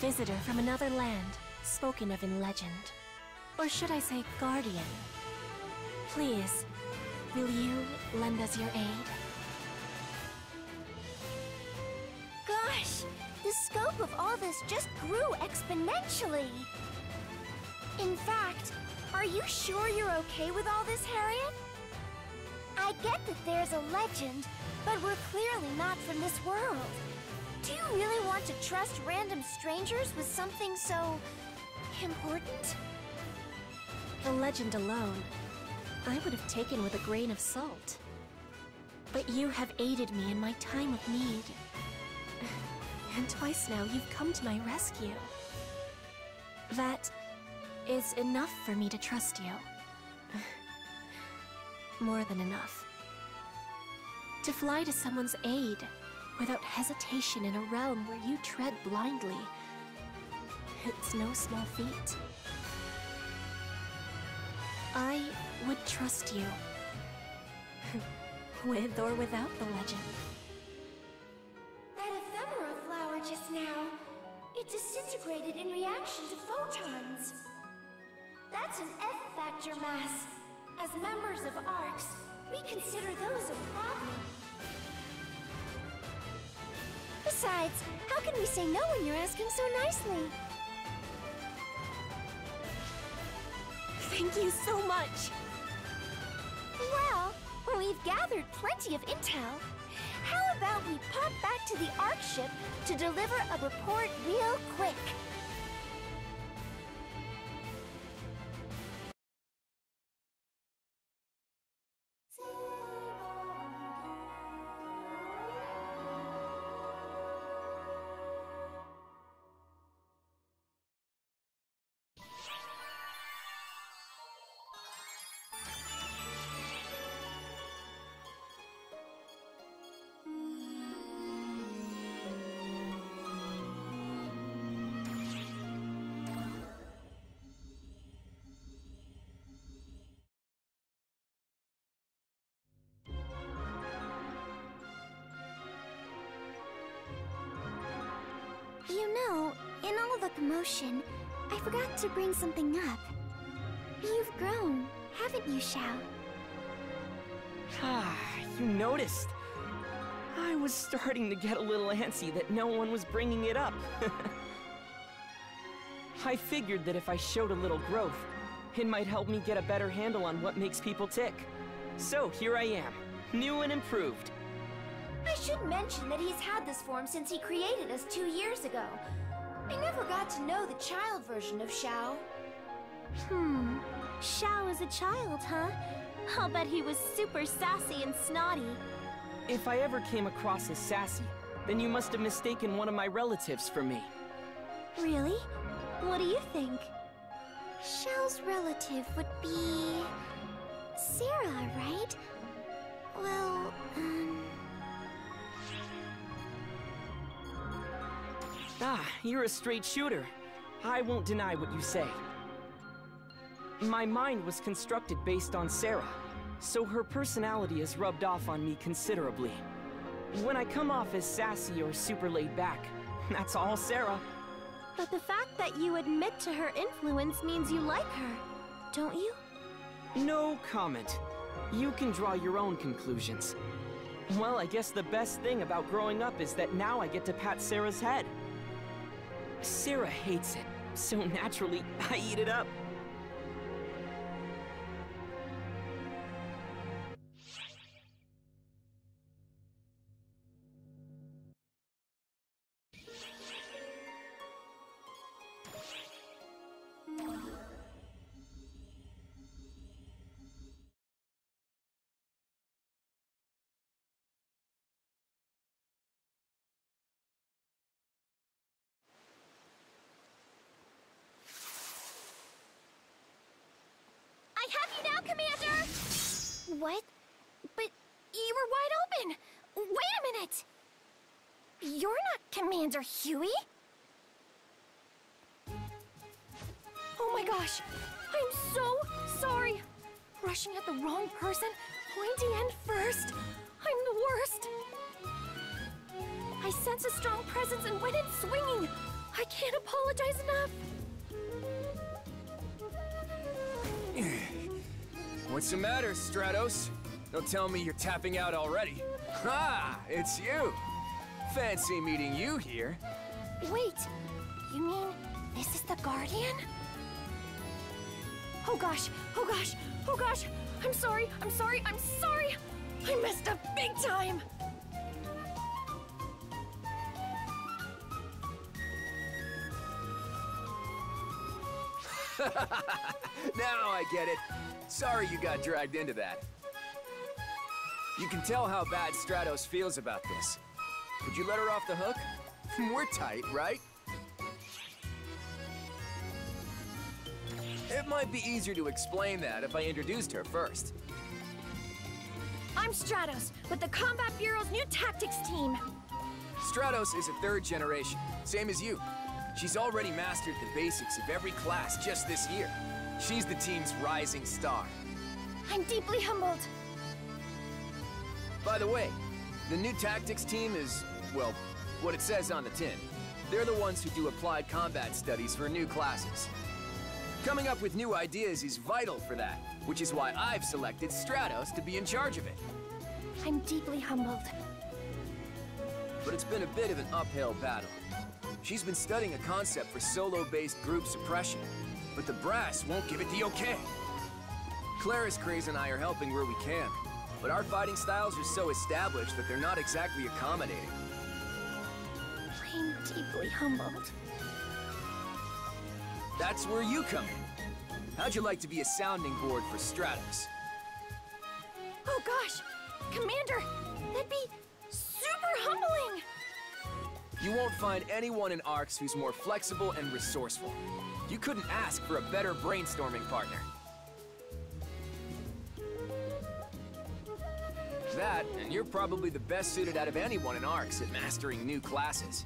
Visitor from another land, spoken of in legend. Or should I say guardian? Please, will you lend us your aid? Gosh, the scope of all this just grew exponentially. In fact, are you sure you're okay with all this, Harriet? I get that there's a legend, but we're clearly not from this world. Do you really want to trust random strangers with something so important? The legend alone, I would have taken with a grain of salt. But you have aided me in my time of need. And twice now you've come to my rescue. That is enough for me to trust you. More than enough. To fly to someone's aid without hesitation in a realm where you tread blindly, it's no small feat. I would trust you. With or without the legend. That ephemera flower just now, it disintegrated in reaction to photons. That's an F-factor mass. As members of ARCS, we consider those a problem. Besides, how can we say no when you're asking so nicely? Thank you so much! Well, we've gathered plenty of intel. How about we pop back to the ARC ship to deliver a report real quick? You know, in all of the commotion, I forgot to bring something up. You've grown, haven't you, Xiao? Ah, you noticed. I was starting to get a little antsy that no one was bringing it up. I figured that if I showed a little growth, it might help me get a better handle on what makes people tick. So here I am, new and improved. I should mention that he's had this form since he created us 2 years ago. I never got to know the child version of Xiao. Xiao as a child, huh? I'll bet he was super sassy and snotty. If I ever came across as sassy, then you must have mistaken one of my relatives for me. Really? What do you think? Xiao's relative would be... Sarah, right? Well, Ah, you're a straight shooter. I won't deny what you say. My mind was constructed based on Sarah, so her personality has rubbed off on me considerably. When I come off as sassy or super laid back, that's all Sarah. But the fact that you admit to her influence means you like her, don't you? No comment. You can draw your own conclusions. Well, I guess the best thing about growing up is that now I get to pat Sarah's head. Sarah hates it, so naturally, I eat it up. I have you now, Commander! What? But you were wide open! Wait a minute! You're not Commander Huey? Oh my gosh! I'm so sorry! Rushing at the wrong person, pointy end first. I'm the worst! I sense a strong presence and went in swinging. I can't apologize enough. What's the matter, Stratos? Don't tell me you're tapping out already. Ha! It's you! Fancy meeting you here. Wait, you mean this is the Guardian? Oh gosh, oh gosh, oh gosh! I'm sorry, I'm sorry, I'm sorry! I messed up big time! Now I get it. Sorry you got dragged into that. You can tell how bad Stratos feels about this. Would you let her off the hook? We're tight, right? It might be easier to explain that if I introduced her first. I'm Stratos, with the Combat Bureau's new tactics team. Stratos is a third generation, same as you. She's already mastered the basics of every class just this year. She's the team's rising star. I'm deeply humbled. By the way, the new tactics team is, well, what it says on the tin. They're the ones who do applied combat studies for new classes. Coming up with new ideas is vital for that, which is why I've selected Stratos to be in charge of it. I'm deeply humbled. But it's been a bit of an uphill battle. She's been studying a concept for solo-based group suppression, but the brass won't give it the okay. Claris, Craze, and I are helping where we can, but our fighting styles are so established that they're not exactly accommodating. I'm deeply humbled. That's where you come in. How'd you like to be a sounding board for Stratos? Oh gosh! Commander, that'd be super humbling! You won't find anyone in ARCS who's more flexible and resourceful. You couldn't ask for a better brainstorming partner. That, and you're probably the best suited out of anyone in ARCS at mastering new classes.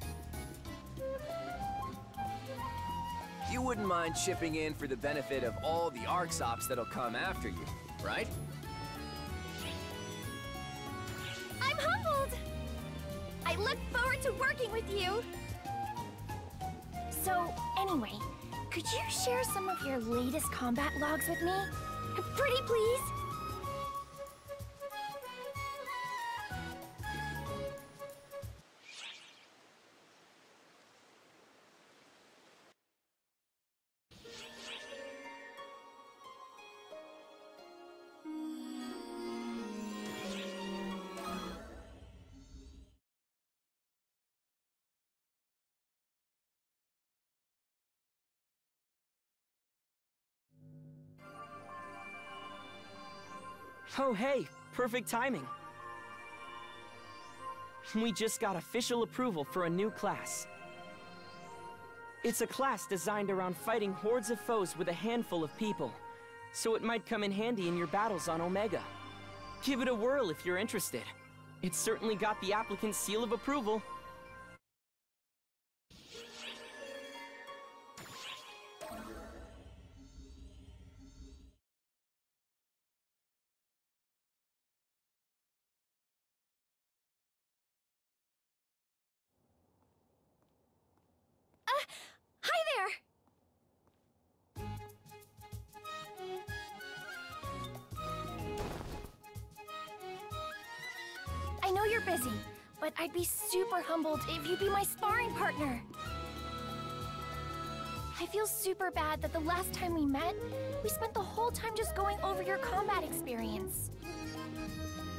You wouldn't mind chipping in for the benefit of all the ARCS ops that'll come after you, right? I'm humbled! I look forward to working with you! So, anyway, could you share some of your latest combat logs with me? Pretty please? Oh hey, perfect timing. We just got official approval for a new class. It's a class designed around fighting hordes of foes with a handful of people, so it might come in handy in your battles on Omega. Give it a whirl if you're interested. It's certainly got the applicant's seal of approval. Hi there! I know you're busy, but I'd be super humbled if you'd be my sparring partner. I feel super bad that the last time we met, we spent the whole time just going over your combat experience.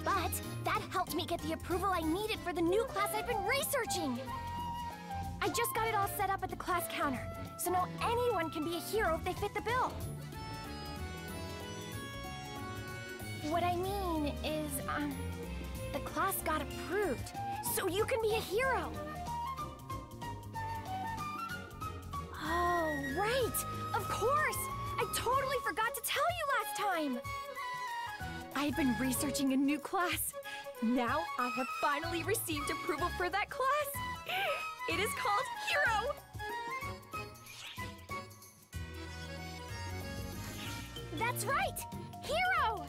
But that helped me get the approval I needed for the new class I've been researching. I just got it all set up at the class counter, so now anyone can be a hero if they fit the bill. What I mean is, the class got approved, so you can be a hero. Oh, right! Of course! I totally forgot to tell you last time! I've been researching a new class. Now I have finally received approval for that class. It is called Hero! That's right! Hero!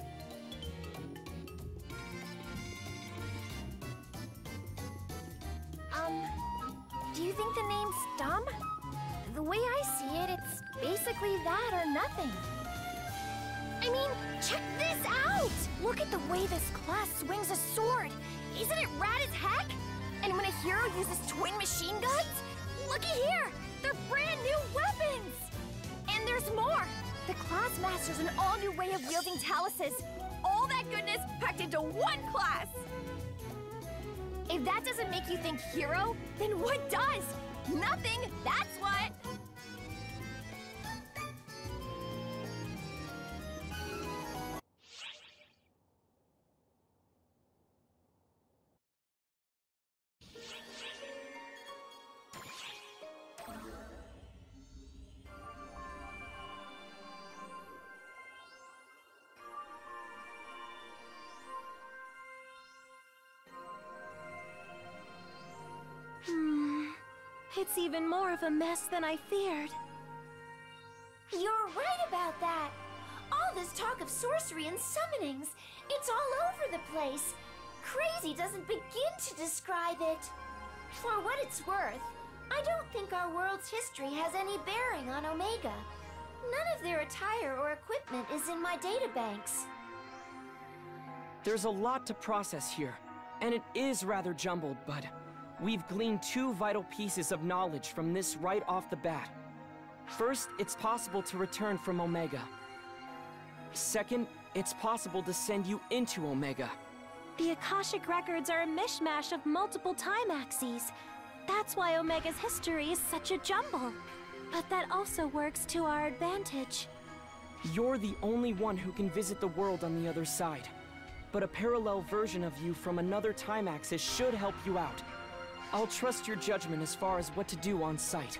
Do you think the name's dumb? The way I see it, it's basically that or nothing. I mean, check this out! Look at the way this class swings a sword! Isn't it rad as heck? And when a hero uses twin machine guns, looky here! They're brand new weapons! And there's more! The class masters an all-new way of wielding taluses. All that goodness packed into one class! If that doesn't make you think hero, then what does? Nothing, that's what! It's even more of a mess than I feared. You're right about that. All this talk of sorcery and summonings, it's all over the place. Crazy doesn't begin to describe it. For what it's worth, I don't think our world's history has any bearing on Omega. None of their attire or equipment is in my databanks. There's a lot to process here, and it is rather jumbled, but we've gleaned two vital pieces of knowledge from this right off the bat. First, it's possible to return from Omega. Second, it's possible to send you into Omega. The Akashic records are a mishmash of multiple time axes. That's why Omega's history is such a jumble. But that also works to our advantage. You're the only one who can visit the world on the other side. But a parallel version of you from another time axis should help you out. I'll trust your judgment as far as what to do on site.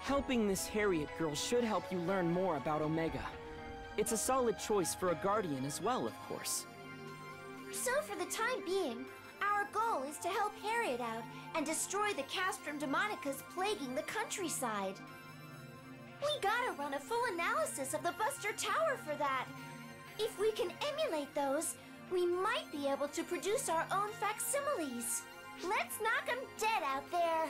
Helping this Harriet girl should help you learn more about Omega. It's a solid choice for a Guardian as well, of course. So for the time being, our goal is to help Harriet out and destroy the Castrum Demonicas plaguing the countryside. We gotta run a full analysis of the Buster Tower for that. If we can emulate those, we might be able to produce our own facsimiles. Let's knock 'em dead out there.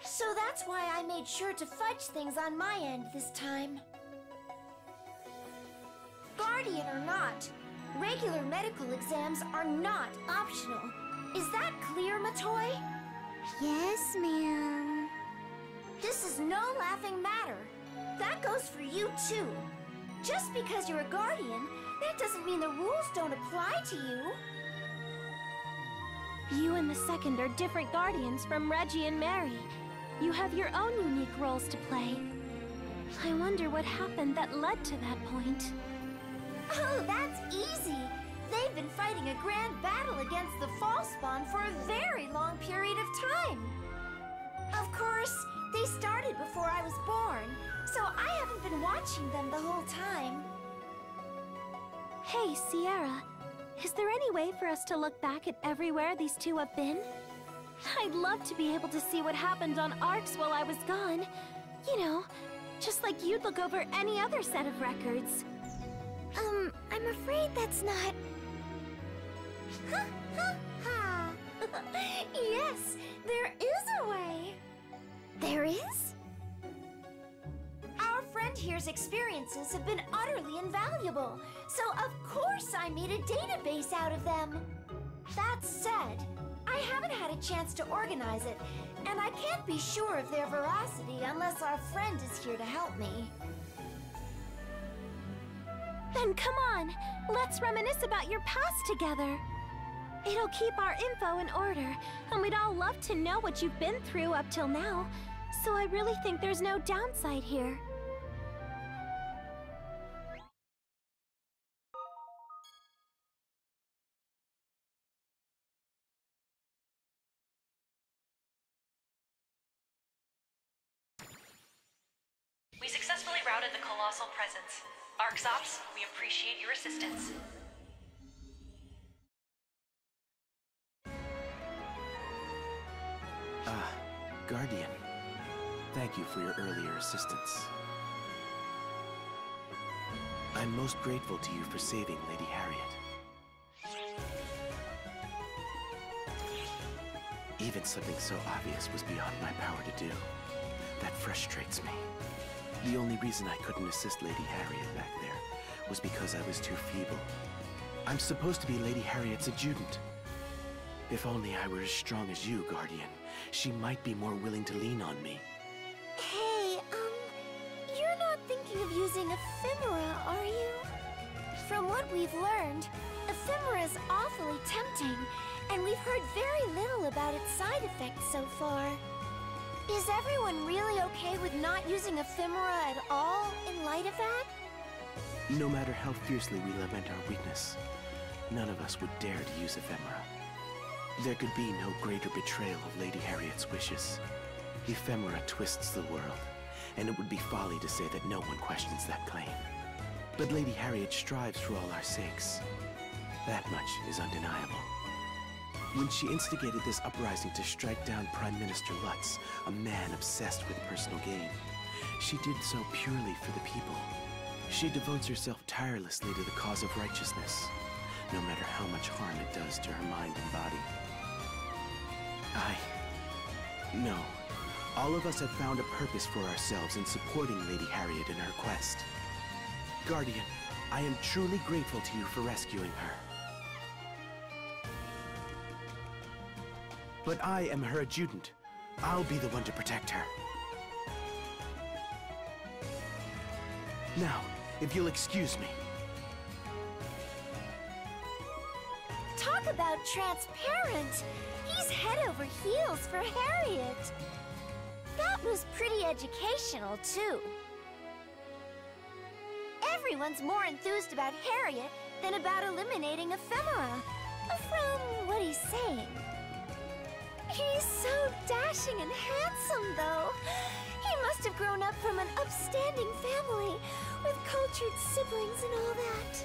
So that's why I made sure to fudge things on my end this time. Guardian or not, regular medical exams are not optional. Is that clear, Matoy? Yes, ma'am. This is no laughing matter. That goes for you too. Just because you're a Guardian, that doesn't mean the rules don't apply to you. You and the second are different Guardians from Reggie and Mary. You have your own unique roles to play. I wonder what happened that led to that point. Oh, that's easy. They've been fighting a grand battle against the Fallspawn for a very long period of time. Of course, they started before I was born, so I haven't been watching them the whole time. Hey, Sierra. Is there any way for us to look back at everywhere these two have been? I'd love to be able to see what happened on Arcs while I was gone. You know, just like you'd look over any other set of records. I'm afraid that's not... Ha ha ha! Yes, there is a way. There is? Our friend here's experiences have been utterly invaluable, so of course I made a database out of them. That said, I haven't had a chance to organize it, and I can't be sure of their veracity unless our friend is here to help me. Then come on, let's reminisce about your past together. It'll keep our info in order, and we'd all love to know what you've been through up till now. So I really think there's no downside here. We successfully routed the Colossal Presence. ARC's Ops, we appreciate your assistance. Guardian. Thank you for your earlier assistance. I'm most grateful to you for saving Lady Harriet. Even something so obvious was beyond my power to do. That frustrates me. The only reason I couldn't assist Lady Harriet back there was because I was too feeble. I'm supposed to be Lady Harriet's adjutant. If only I were as strong as you, Guardian, she might be more willing to lean on me. Hey, you're not thinking of using ephemera, are you? From what we've learned, ephemera's awfully tempting, and we've heard very little about its side effects so far. Is everyone really okay with not using ephemera at all in light of that? No matter how fiercely we lament our weakness, none of us would dare to use ephemera. There could be no greater betrayal of Lady Harriet's wishes. Ephemera twists the world, and it would be folly to say that no one questions that claim. But Lady Harriet strives for all our sakes. That much is undeniable. When she instigated this uprising to strike down Prime Minister Lutz, a man obsessed with personal gain, she did so purely for the people. She devotes herself tirelessly to the cause of righteousness, no matter how much harm it does to her mind and body. No. All of us have found a purpose for ourselves in supporting Lady Harriet in her quest. Guardian, I am truly grateful to you for rescuing her. But I am her adjutant. I'll be the one to protect her. Now, if you'll excuse me. Talk about transparent! He's head over heels for Harriet! That was pretty educational, too. Everyone's more enthused about Harriet than about eliminating ephemera, from what he's saying. He's so dashing and handsome, though. He must have grown up from an upstanding family, with cultured siblings and all that.